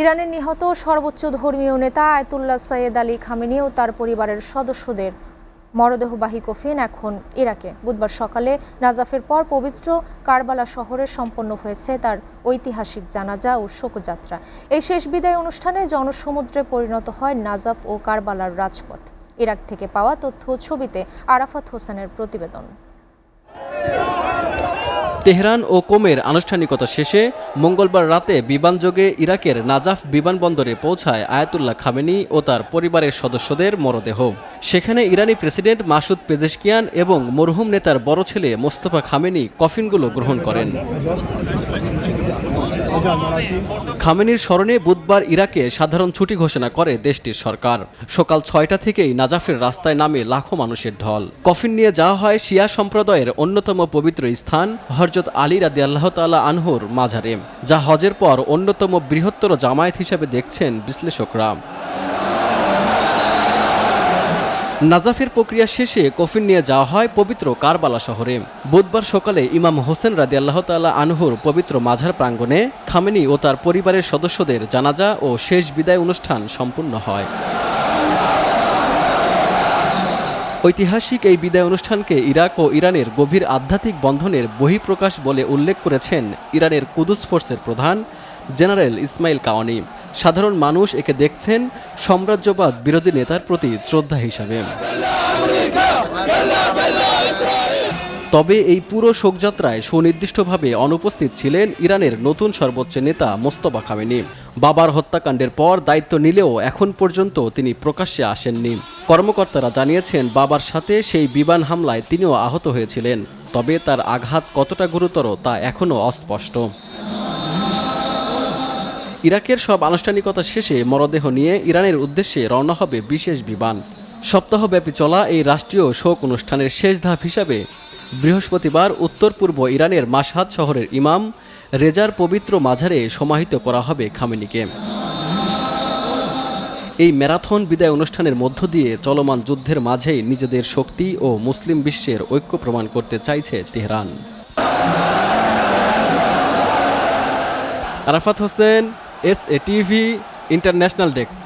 ইরানের নিহত সর্বোচ্চ ধর্মীয় নেতা আয়াতুল্লাহ সৈয়দ আলী খামেনি ও তার পরিবারের সদস্যদের মরদেহবাহী কফিন এখন ইরাকে। বুধবার সকালে নাজাফের পর পবিত্র কারবালা শহরে সম্পন্ন হয়েছে তার ঐতিহাসিক জানাজা ও শোকযাত্রা। এই শেষ বিদায় অনুষ্ঠানে জনসমুদ্রে পরিণত হয় নাজাফ ও কারবালার রাজপথ। ইরাক থেকে পাওয়া তথ্য ও ছবিতে আরাফাত হোসেনের প্রতিবেদন। তেহরান ও কোমের আনুষ্ঠানিকতা শেষে মঙ্গলবার রাতে বিমানযোগে ইরাকের নাজাফ বিমানবন্দরে পৌঁছায় আয়াতুল্লাহ খামেনি ও তার পরিবারের সদস্যদের মরদেহ। সেখানে ইরানি প্রেসিডেন্ট মাসুদ পেজেশকিয়ান এবং মরহুম নেতার বড় ছেলে মোস্তফা খামেনি কফিনগুলো গ্রহণ করেন। খামেনির স্মরণে বুধবার ইরাকে সাধারণ ছুটি ঘোষণা করে দেশটির সরকার। সকাল ৬টা থেকেই নাজাফের রাস্তায় নামে লাখো মানুষের ঢল। কফিন নিয়ে যাওয়া হয় শিয়া সম্প্রদায়ের অন্যতম পবিত্র স্থান হযরত আলী রাদিয়াল্লাহু তাআলা আনহুর মাজারে, যা হজের পর অন্যতম বৃহত্তর জামায়াত হিসেবে দেখছেন বিশ্লেষকরা। নাজাফের প্রক্রিয়া শেষে কফিন নিয়ে যাওয়া হয় পবিত্র কারবালা শহরে। বুধবার সকালে ইমাম হোসেন রাদিয়াল্লাহু তাআলা আনহুর পবিত্র মাজার প্রাঙ্গণে খামেনি ও তার পরিবারের সদস্যদের জানাজা ও শেষ বিদায় অনুষ্ঠান সম্পন্ন হয়। ঐতিহাসিক এই বিদায় অনুষ্ঠানকে ইরাক ও ইরানের গভীর আধ্যাত্মিক বন্ধনের বহিঃপ্রকাশ বলে উল্লেখ করেছেন ইরানের কুদস ফোর্সের প্রধান জেনারেল ইসমাইল কাওয়ানি। সাধারণ মানুষ একে দেখছেন সাম্রাজ্যবাদ বিরোধী নেতার প্রতি শ্রদ্ধা হিসাবে। তবে এই পুরো শোকযাত্রায় সুনির্দিষ্টভাবে অনুপস্থিত ছিলেন ইরানের নতুন সর্বোচ্চ নেতা মোস্তফা খামেনি। বাবার হত্যাকাণ্ডের পর দায়িত্ব নিলেও এখন পর্যন্ত তিনি প্রকাশ্যে আসেননি। কর্মকর্তারা জানিয়েছেন বাবার সাথে সেই বিমান হামলায় তিনিও আহত হয়েছিলেন, তবে তার আঘাত কতটা গুরুতর তা এখনও অস্পষ্ট। ইরাকের সব আনুষ্ঠানিকতা শেষে মরদেহ নিয়ে ইরানের উদ্দেশ্যে রওনা হবে বিশেষ বিমান। সপ্তাহব্যাপী চলা এই রাষ্ট্রীয় শোক অনুষ্ঠানের শেষ ধাপ হিসাবে বৃহস্পতিবার উত্তর পূর্ব ইরানের মাশহাদ শহরের ইমাম রেজার পবিত্র মাজারে সমাহিত করা হবে খামেনিকে। এই ম্যারাথন বিদায় অনুষ্ঠানের মধ্য দিয়ে চলমান যুদ্ধের মাঝেই নিজেদের শক্তি ও মুসলিম বিশ্বের ঐক্য প্রমাণ করতে চাইছে Tehran. Arafat Hossain, SA TV international desk.